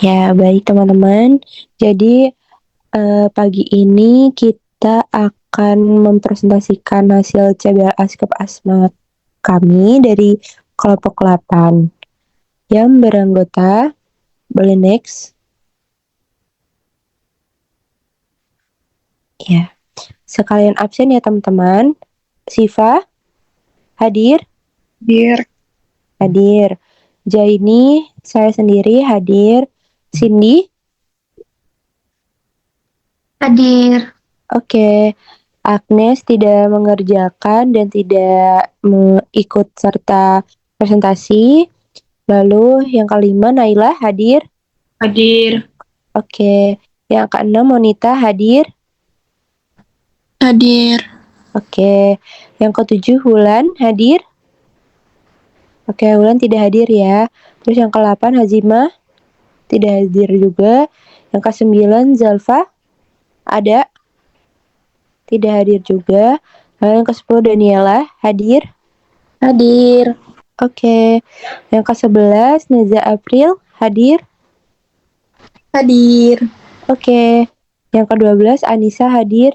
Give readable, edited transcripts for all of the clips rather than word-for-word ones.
Ya, baik teman-teman. Jadi pagi ini kita akan mempresentasikan hasil CBLA Skep Asma kami dari kelompok 8 yang beranggota, boleh next? Ya, sekalian absen ya teman-teman. Siva, hadir? Hadir. Hadir. Jaini, saya sendiri hadir. Cindy? Hadir. Oke. Agnes tidak mengerjakan dan tidak ikut serta presentasi. Lalu yang kelima, Naila hadir? Hadir. Oke. Yang keenam, Monita hadir? Hadir. Oke. Yang ketujuh, Wulan hadir? Oke, Wulan tidak hadir ya. Terus yang ke-8, Hazimah tidak hadir juga. Yang ke-9, Zalfa ada? Tidak hadir juga. Lalu yang ke-10, Daniela hadir? Hadir. Oke. Yang ke-11, Neza April hadir? Hadir. Oke. Yang ke-12, Anissa hadir?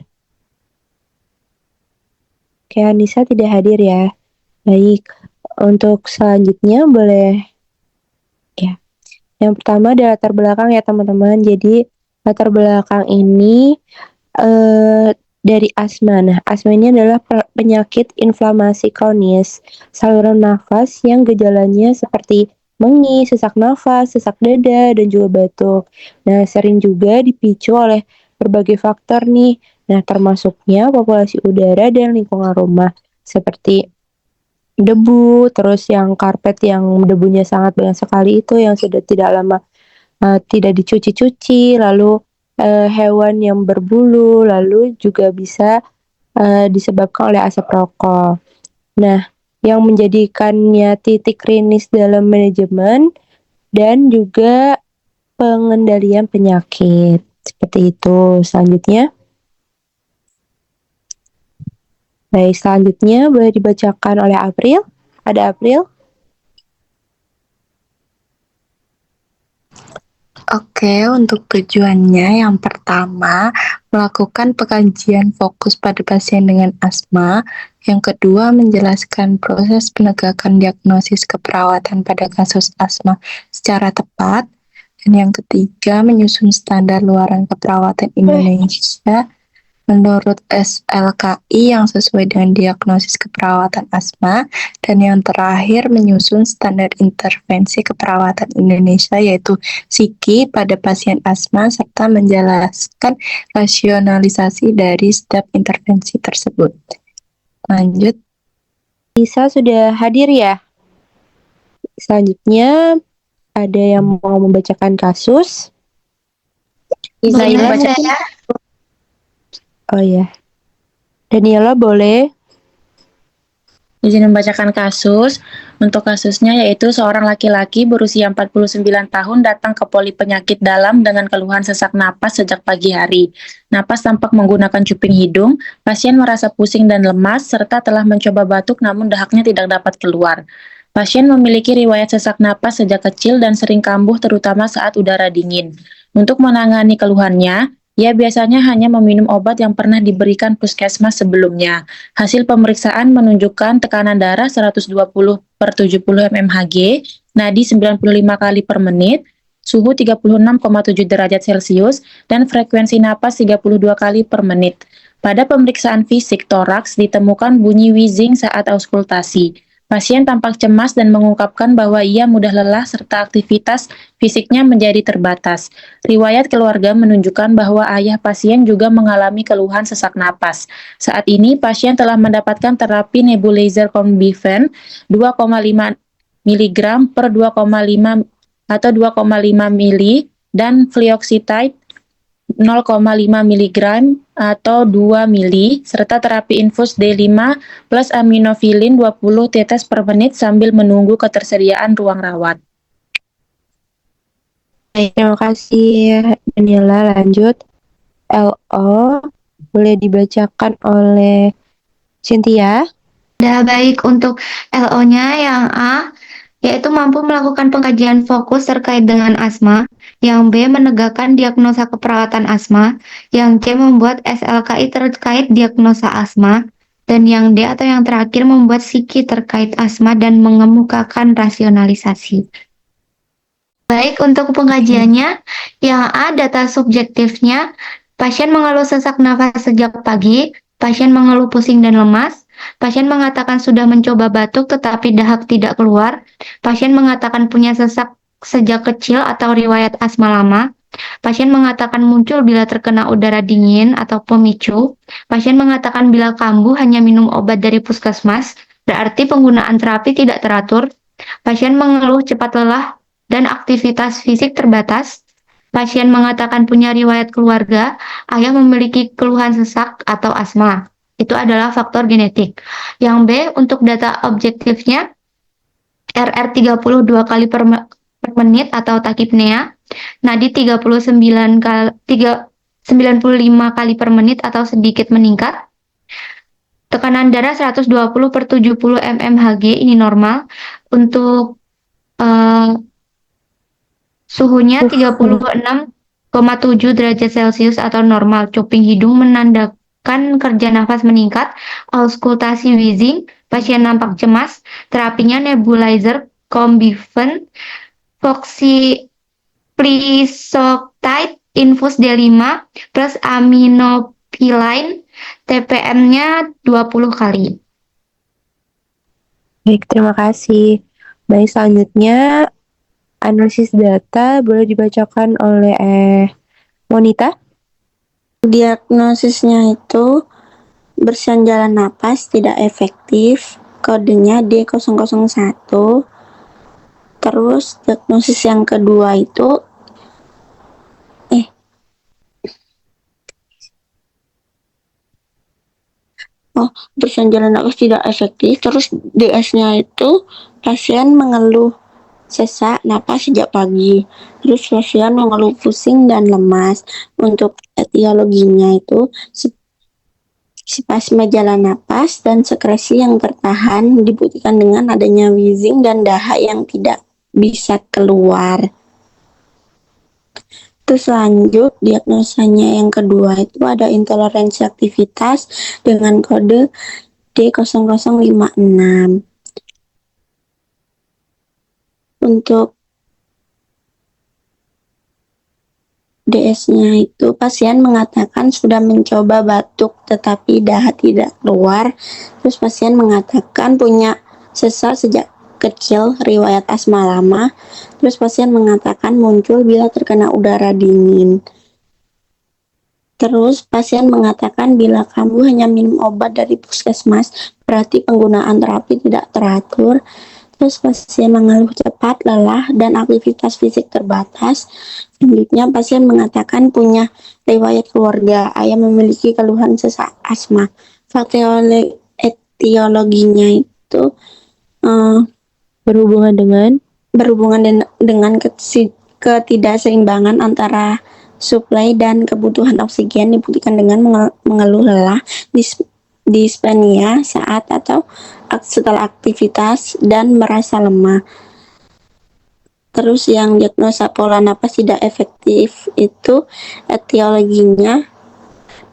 Oke, Anissa tidak hadir ya. Baik. Untuk selanjutnya boleh ya. Yang pertama ada latar belakang ya teman-teman. Jadi latar belakang ini dari asma. Nah, asma ini adalah penyakit inflamasi kronis saluran nafas yang gejalanya seperti mengi, sesak nafas, sesak dada, dan juga batuk. Nah, sering juga dipicu oleh berbagai faktor nih. Nah, termasuknya populasi udara dan lingkungan rumah seperti debu, terus yang karpet yang debunya sangat banyak sekali itu yang sudah tidak lama tidak dicuci-cuci, lalu hewan yang berbulu, lalu juga bisa disebabkan oleh asap rokok. Nah, yang menjadikannya titik kritis dalam manajemen dan juga pengendalian penyakit. Seperti itu. Selanjutnya. Baik, selanjutnya boleh dibacakan oleh April. Ada April? Oke, untuk tujuannya yang pertama, melakukan pengkajian fokus pada pasien dengan asma. Yang kedua, menjelaskan proses penegakan diagnosis keperawatan pada kasus asma secara tepat. Dan yang ketiga, menyusun standar luaran keperawatan Indonesia menurut SLKI yang sesuai dengan diagnosis keperawatan asma. Dan yang terakhir, menyusun standar intervensi keperawatan Indonesia yaitu SIKI pada pasien asma serta menjelaskan rasionalisasi dari setiap intervensi tersebut. Lanjut. Lisa sudah hadir ya? Selanjutnya ada yang mau membacakan kasus? Bisa Naila ya? Oh ya. Daniela boleh? Izin membacakan kasus. Untuk kasusnya yaitu seorang laki-laki berusia 49 tahun datang ke poli penyakit dalam dengan keluhan sesak napas sejak pagi hari. Napas tampak menggunakan cuping hidung, pasien merasa pusing dan lemas, serta telah mencoba batuk namun dahaknya tidak dapat keluar. Pasien memiliki riwayat sesak napas sejak kecil dan sering kambuh terutama saat udara dingin. Untuk menangani keluhannya, ia biasanya hanya meminum obat yang pernah diberikan puskesmas sebelumnya. Hasil pemeriksaan menunjukkan tekanan darah 120/70 mmHg, nadi 95 kali per menit, suhu 36,7 derajat Celcius, dan frekuensi napas 32 kali per menit. Pada pemeriksaan fisik toraks ditemukan bunyi wheezing saat auskultasi. Pasien tampak cemas dan mengungkapkan bahwa ia mudah lelah serta aktivitas fisiknya menjadi terbatas. Riwayat keluarga menunjukkan bahwa ayah pasien juga mengalami keluhan sesak napas. Saat ini, pasien telah mendapatkan terapi nebulizer Conbiven 2,5 mg per 2,5 atau 2,5 mili dan Flioxetine 0,5 mg atau 2 mili, serta terapi infus D5 plus aminofilin 20 tetes per menit sambil menunggu ketersediaan ruang rawat. Terima kasih Daniela. Lanjut. LO boleh dibacakan oleh Cynthia. Baik, untuk LO-nya yang A, yaitu mampu melakukan pengkajian fokus terkait dengan asma, yang B menegakkan diagnosa keperawatan asma, yang C membuat SLKI terkait diagnosa asma, dan yang D atau yang terakhir membuat psiki terkait asma dan mengemukakan rasionalisasi. Baik, untuk pengkajiannya, yang A data subjektifnya, pasien mengeluh sesak nafas sejak pagi, pasien mengeluh pusing dan lemas, pasien mengatakan sudah mencoba batuk tetapi dahak tidak keluar, pasien mengatakan punya sesak sejak kecil atau riwayat asma lama, pasien mengatakan muncul bila terkena udara dingin atau pemicu, pasien mengatakan bila kambuh hanya minum obat dari puskesmas, berarti penggunaan terapi tidak teratur, pasien mengeluh cepat lelah dan aktivitas fisik terbatas, pasien mengatakan punya riwayat keluarga, ayah memiliki keluhan sesak atau asma. Itu adalah faktor genetik. Yang B, untuk data objektifnya, RR 32 kali per menit atau takipnea, nadi 95 kali per menit atau sedikit meningkat, tekanan darah 120/70 mmHg, ini normal. Untuk suhunya 36,7 derajat Celcius atau normal. Cuping hidung menandakan kerja nafas meningkat. Auskultasi wheezing, pasien nampak cemas. Terapinya nebulizer Combifent, Flucloxacillin infus D5 plus aminopiline, TPM-nya 20 kali. Baik, terima kasih. Baik, selanjutnya analisis data boleh dibacakan oleh Monita. Diagnosisnya itu bersihan jalan napas tidak efektif, kodenya D001. Terus diagnosis yang kedua itu bersihan jalan napas tidak efektif. Terus DS-nya itu pasien mengeluh sesak napas sejak pagi. Terus pasien mengeluh pusing dan lemas. Untuk etiologinya itu spasme jalan napas dan sekresi yang tertahan dibuktikan dengan adanya wheezing dan dahak yang tidak bisa keluar. Terus lanjut, diagnosanya yang kedua itu ada intoleransi aktivitas dengan kode D0056. Untuk DS-nya itu pasien mengatakan sudah mencoba batuk tetapi dahak tidak keluar. Terus pasien mengatakan punya sesak sejak kecil, riwayat asma lama. Terus pasien mengatakan muncul bila terkena udara dingin. Terus pasien mengatakan bila kambuh hanya minum obat dari puskesmas, berarti penggunaan terapi tidak teratur. Terus pasien mengeluh cepat, lelah, dan aktivitas fisik terbatas. Selanjutnya pasien mengatakan punya riwayat keluarga, ayah memiliki keluhan sesak asma. Etiologinya itu Berhubungan dengan ketidakseimbangan antara suplai dan kebutuhan oksigen, dibuktikan dengan mengeluh lelah, dyspnea saat atau setelah aktivitas, dan merasa lemah. Terus yang diagnosa pola napas tidak efektif itu etiologinya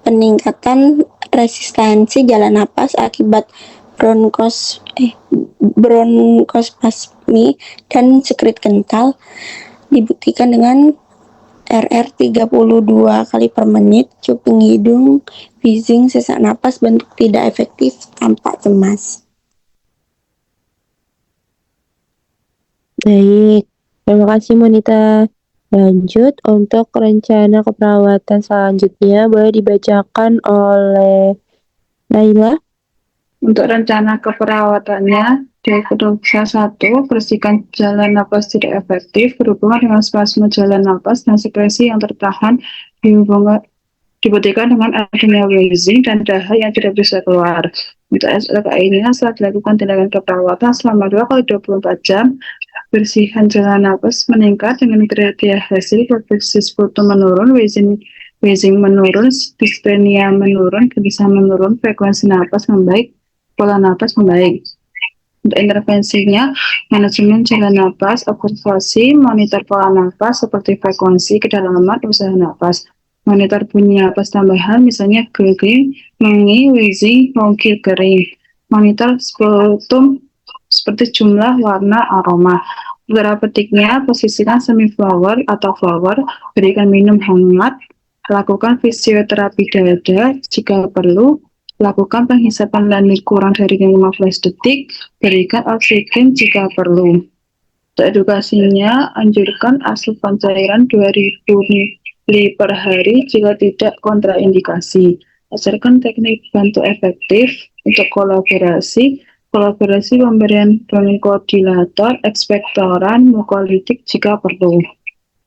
peningkatan resistensi jalan napas akibat bronkospasmi dan sekret kental, dibuktikan dengan RR 32 kali per menit, cuping hidung, wheezing, sesak napas, bentuk tidak efektif, tampak cemas. Baik, terima kasih Monita. Lanjut, untuk rencana keperawatan selanjutnya boleh dibacakan oleh Naila. Untuk rencana keperawatannya, diagnosa 1, bersihkan jalan napas tidak efektif berhubungan dengan spasme jalan napas dan sekresi yang tertahan dibuktikan dengan adanya wheezing dan dahak yang tidak bisa keluar. Untuk SLKI-nya setelah dilakukan tindakan keperawatan selama 2x24 jam, bersihan jalan napas meningkat dengan kriteria hasil produksi sputum menurun, wheezing menurun, dyspnea menurun, gelisah menurun, frekuensi napas membaik, pola napas membaik. Untuk intervensinya, manajemen jalan napas, observasi, monitor pola napas seperti frekuensi, kedalaman, usaha napas. Monitor bunyi napas tambahan, misalnya gagging, mengi, wheezing, mongkir, kering. Monitor sputum seperti jumlah, warna, aroma. Beberapa petiknya, posisikan semi flower atau flower, berikan minum hangat, lakukan fisioterapi dada jika perlu, lakukan penghisapan lani kurang dari 15 detik, berikan oksigen jika perlu. Untuk edukasinya, anjurkan asupan cairan 2000 ml per hari jika tidak kontraindikasi. Ajarkan teknik bantu efektif untuk kolaborasi pemberian bronchodilator, ekspektoran, mukolitik jika perlu.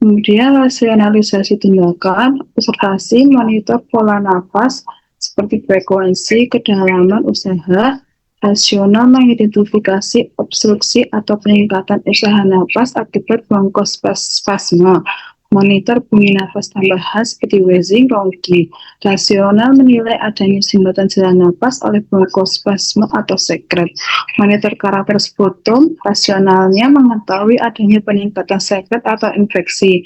Kemudian rasionalisasi tindakan, observasi, monitor pola nafas, seperti frekuensi, kedalaman, usaha, rasional mengidentifikasi obstruksi atau peningkatan usaha napas akibat bronkospasme, monitor bunyi nafas tambahan seperti wheezing, rongki, rasional menilai adanya sumbatan jalan napas oleh bronkospasme atau sekret, monitor karakter sputum, rasionalnya mengetahui adanya peningkatan sekret atau infeksi.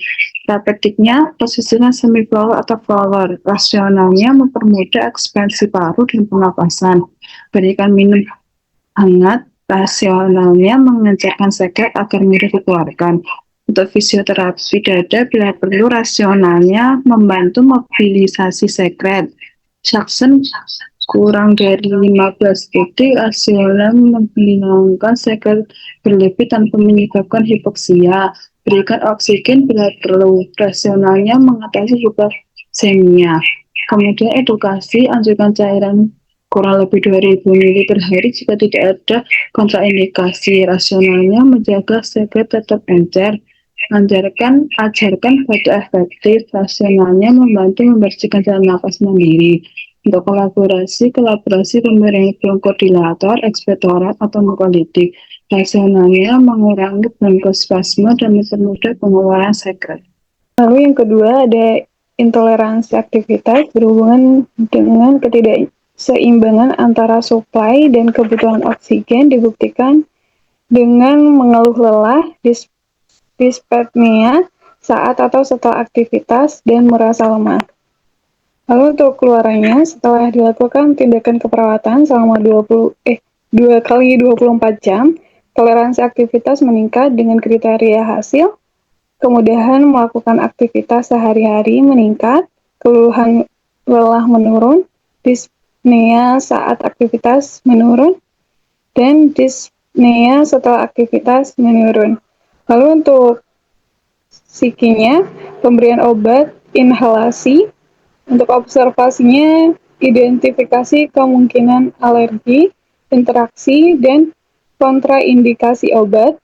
Terapeutiknya, posisinya semi flower atau flower. Rasionalnya mempermudah ekspansi paru dan pernapasan. Berikan minum hangat. Rasionalnya mengejarkan sekret agar mudah dikeluarkan. Untuk fisioterapi dada, bila perlu, rasionalnya membantu mobilisasi sekret. Suction kurang dari 15 detik, rasional menghilangkan sekret berlebih tanpa menyebabkan hipoksia. Berikan oksigen bila perlu. Rasionalnya mengatasi hipoksemia. Kemudian edukasi, anjurkan cairan kurang lebih 2000 ml per hari jika tidak ada kontraindikasi. Rasionalnya menjaga sekret tetap encer. Ajarkan batu efektif. Rasionalnya membantu membersihkan jalan nafas mandiri. Untuk kolaborasi pemberian bronchodilator, ekspektorat, atau mukolitik. Rasionalnya mengurangi bronkospasme dan mempermudah pengeluaran sekret. Lalu yang kedua ada intoleransi aktivitas berhubungan dengan ketidakseimbangan antara suplai dan kebutuhan oksigen dibuktikan dengan mengeluh lelah, dyspnea saat atau setelah aktivitas, dan merasa lemah. Lalu untuk keluarannya, setelah dilakukan tindakan keperawatan selama 2 kali 24 jam, toleransi aktivitas meningkat dengan kriteria hasil, kemudahan melakukan aktivitas sehari-hari meningkat, keluhan lelah menurun, dyspnea saat aktivitas menurun, dan dyspnea setelah aktivitas menurun. Lalu untuk psikinya, pemberian obat inhalasi. Untuk observasinya, identifikasi kemungkinan alergi, interaksi, dan kontraindikasi obat.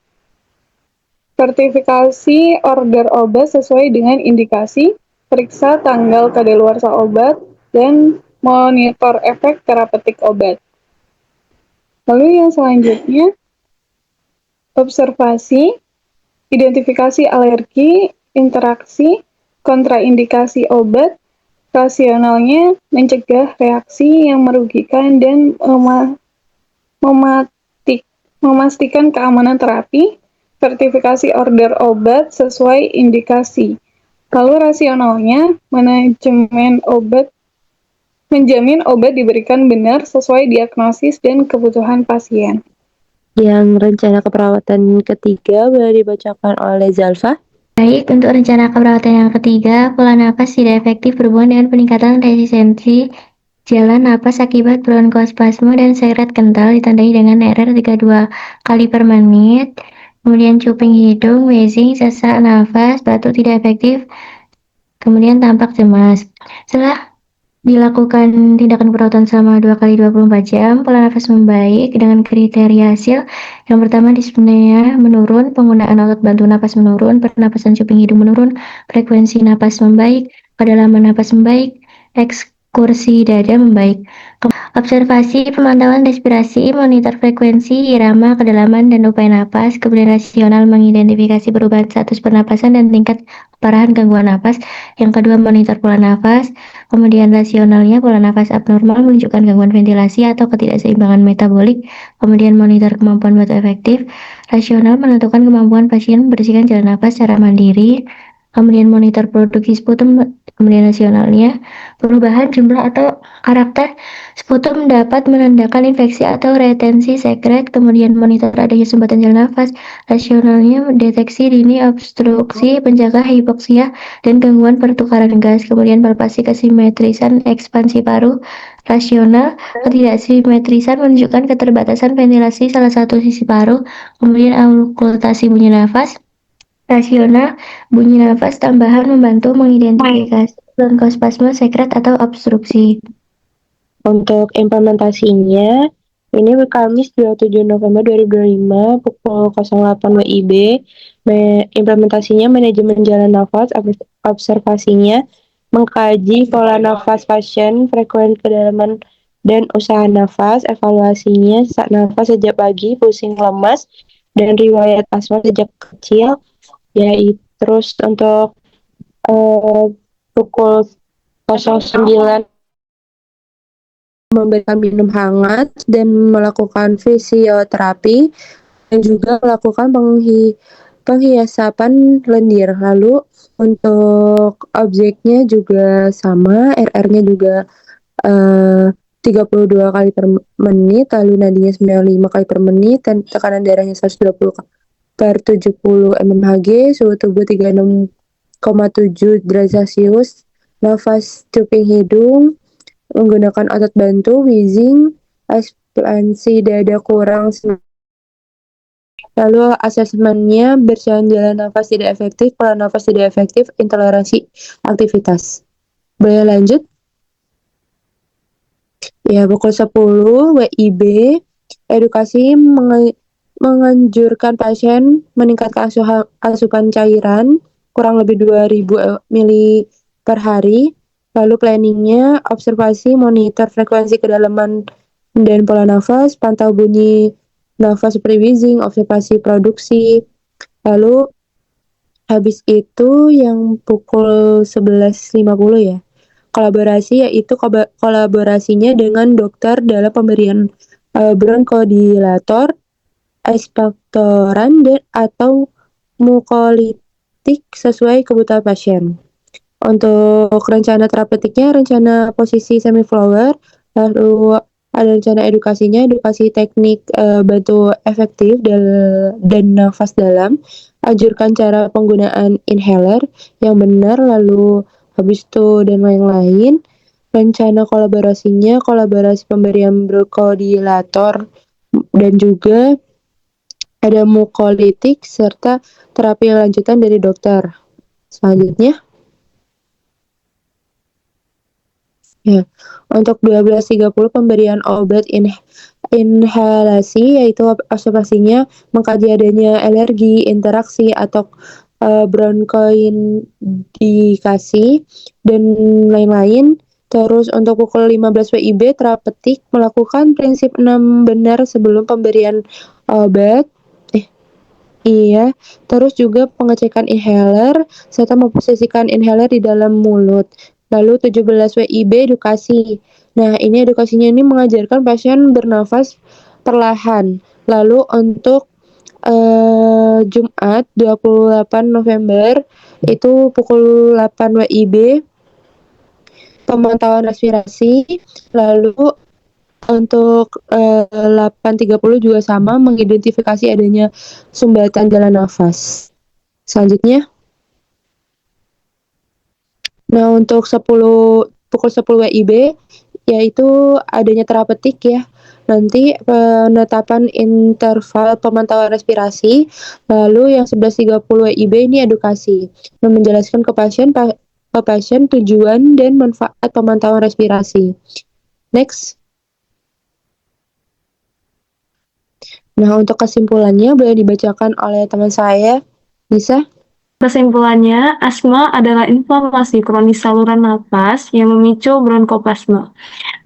Sertifikasi order obat sesuai dengan indikasi, periksa tanggal kadaluarsa obat, dan monitor efek terapeutik obat. Lalu yang selanjutnya, observasi, identifikasi alergi, interaksi, kontraindikasi obat. Rasionalnya mencegah reaksi yang merugikan dan memastikan keamanan terapi. Sertifikasi order obat sesuai indikasi. Lalu rasionalnya menjamin obat diberikan benar sesuai diagnosis dan kebutuhan pasien. Yang rencana keperawatan ketiga boleh dibacakan oleh Zalfa. Baik, untuk rencana keperawatan yang ketiga, pola napas tidak efektif berhubungan dengan peningkatan resistensi jalan napas akibat bronkospasme dan sekret kental ditandai dengan RR32 kali per menit, kemudian cuping hidung, wheezing, sesak nafas, batuk tidak efektif, kemudian tampak cemas. Setelah dilakukan tindakan perawatan selama 2 kali 24 jam, pola nafas membaik dengan kriteria hasil. Yang pertama, dyspnea menurun, penggunaan alat bantu napas menurun, pernapasan cuping hidung menurun, frekuensi napas membaik, kedalaman napas membaik, ekskursi dada membaik. Observasi, pemantauan respirasi, monitor frekuensi, irama, kedalaman, dan upaya napas. Kemudian rasional mengidentifikasi perubahan status pernapasan dan tingkat keparahan gangguan napas. Yang kedua, monitor pola nafas. Kemudian rasionalnya pola nafas abnormal menunjukkan gangguan ventilasi atau ketidakseimbangan metabolik. Kemudian monitor kemampuan batuk efektif. Rasional menentukan kemampuan pasien membersihkan jalan nafas secara mandiri. Kemudian monitor produksi sputum. Kemudian rasionalnya perubahan jumlah atau karakter sputum dapat menandakan infeksi atau retensi sekret. Kemudian monitor adanya sumbatan jalan nafas. Rasionalnya deteksi dini obstruksi, penjaga hipoksia, dan gangguan pertukaran gas. Kemudian palpasi kesimetrisan ekspansi paru. Rasional, ketidaksimetrisan menunjukkan keterbatasan ventilasi salah satu sisi paru. Kemudian auskultasi bunyi nafas. Rasional, bunyi nafas tambahan membantu mengidentifikasi bronkospasme sekret atau obstruksi. Untuk implementasinya, ini Kamis 27 November 2025 pukul 08 WIB. Implementasinya manajemen jalan nafas, observasinya mengkaji pola nafas pasien, frekuensi kedalaman dan usaha nafas, evaluasinya sesak nafas sejak pagi, pusing lemas, dan riwayat asma sejak kecil. Terus untuk pukul 09 memberikan minum hangat dan melakukan fisioterapi dan juga melakukan penghiasapan lendir. Lalu untuk objeknya juga sama, RR-nya juga 32 kali per menit, lalu nadinya 95 kali per menit, dan tekanan darahnya 120 per 70 mmHg, suhu tubuh 36,7 derajat Celcius, nafas cuping hidung, menggunakan otot bantu, wheezing, ekspansi dada kurang. Lalu asesmennya jalan nafas tidak efektif, pola nafas tidak efektif, intoleransi aktivitas. Boleh lanjut? Ya, pukul 10 WIB, edukasi menganjurkan pasien meningkatkan asupan cairan kurang lebih 2000 ml per hari. Lalu planningnya observasi, monitor frekuensi kedalaman dan pola nafas, pantau bunyi nafas seperti wheezing, observasi produksi. Lalu habis itu yang pukul 11.50 ya. Kolaborasi yaitu kolaborasinya dengan dokter dalam pemberian bronkodilator, ekspektoran, dan atau mukolitik sesuai kebutuhan pasien. Untuk rencana terapeutiknya, rencana posisi semi-flower, lalu ada rencana edukasinya, edukasi teknik bantu efektif dan nafas dalam, anjurkan cara penggunaan inhaler yang benar, lalu habis itu dan lain-lain. Rencana kolaborasinya, kolaborasi pemberian bronkodilator dan juga ada mukolitik serta terapi lanjutan dari dokter. Selanjutnya, ya, untuk 12.30 pemberian obat inhalasi, yaitu observasinya mengkaji adanya alergi, interaksi atau bronkoindikasi dan lain-lain. Terus untuk pukul 15 WIB terapeutik melakukan prinsip 6 benar sebelum pemberian obat. Iya, terus juga pengecekan inhaler serta memposisikan inhaler di dalam mulut. Lalu 17 WIB edukasi. Nah, ini edukasinya ini mengajarkan pasien bernafas perlahan. Lalu untuk Jumat 28 November itu pukul 8 WIB pemantauan respirasi. Lalu untuk 8.30 juga sama, mengidentifikasi adanya sumbatan jalan nafas. Selanjutnya, nah untuk pukul 10 WIB yaitu adanya terapeutik ya. Nanti penetapan interval pemantauan respirasi. Lalu yang 11.30 WIB ini edukasi, menjelaskan ke pasien tujuan dan manfaat pemantauan respirasi. Next. Nah, untuk kesimpulannya boleh dibacakan oleh teman saya, Lisa. Kesimpulannya, asma adalah inflamasi kronis saluran nafas yang memicu bronkoplasma.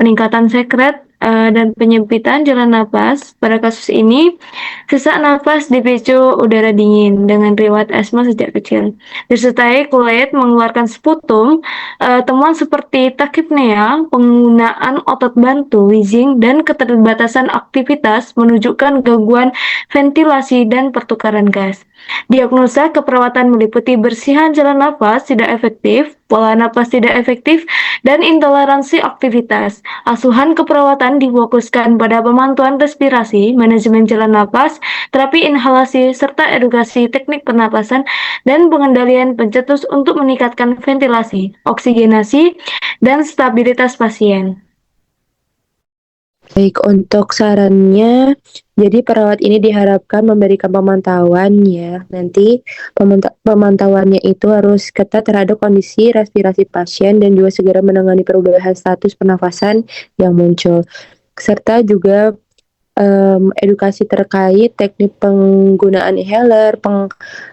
Peningkatan sekret dan penyempitan jalan napas. Pada kasus ini, sesak napas dipicu udara dingin dengan riwayat asma sejak kecil. Disertai kulit mengeluarkan sputum, temuan seperti takipnea, penggunaan otot bantu, wheezing, dan keterbatasan aktivitas menunjukkan gangguan ventilasi dan pertukaran gas. Diagnosa keperawatan meliputi bersihan jalan napas tidak efektif, pola napas tidak efektif, dan intoleransi aktivitas. Asuhan keperawatan difokuskan pada pemantauan respirasi, manajemen jalan napas, terapi inhalasi, serta edukasi teknik pernapasan dan pengendalian pencetus untuk meningkatkan ventilasi, oksigenasi, dan stabilitas pasien. Baik, untuk sarannya, jadi perawat ini diharapkan memberikan pemantauan ya. Nanti pemantauannya itu harus ketat terhadap kondisi respirasi pasien dan juga segera menangani perubahan status pernafasan yang muncul. Serta juga edukasi terkait teknik penggunaan inhaler,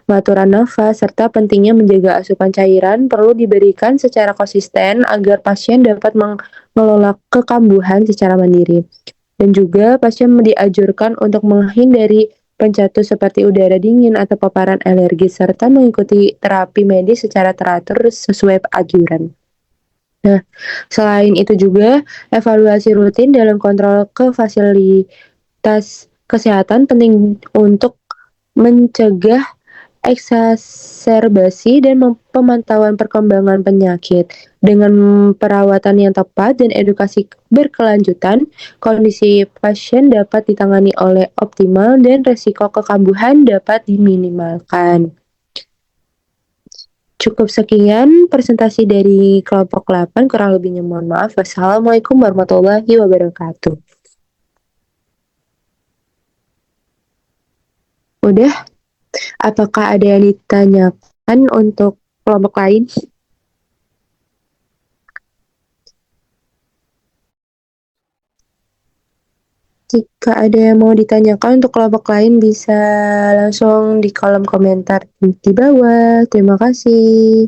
pengaturan nafas, serta pentingnya menjaga asupan cairan perlu diberikan secara konsisten agar pasien dapat mengelola kekambuhan secara mandiri. Dan juga pasien dianjurkan untuk menghindari pencetus seperti udara dingin atau paparan alergi, serta mengikuti terapi medis secara teratur sesuai anjuran. Nah, selain itu juga evaluasi rutin dalam kontrol ke fasilitas kesehatan penting untuk mencegah eksaserbasi dan pemantauan perkembangan penyakit. Dengan perawatan yang tepat dan edukasi berkelanjutan, kondisi pasien dapat ditangani oleh optimal dan resiko kekambuhan dapat diminimalkan. Cukup sekian presentasi dari kelompok 8, kurang lebihnya mohon maaf. Wassalamualaikum warahmatullahi wabarakatuh. Udah? Apakah ada yang ditanyakan untuk kelompok lain? Jika ada yang mau ditanyakan untuk kelompok lain bisa langsung di kolom komentar di bawah. Terima kasih.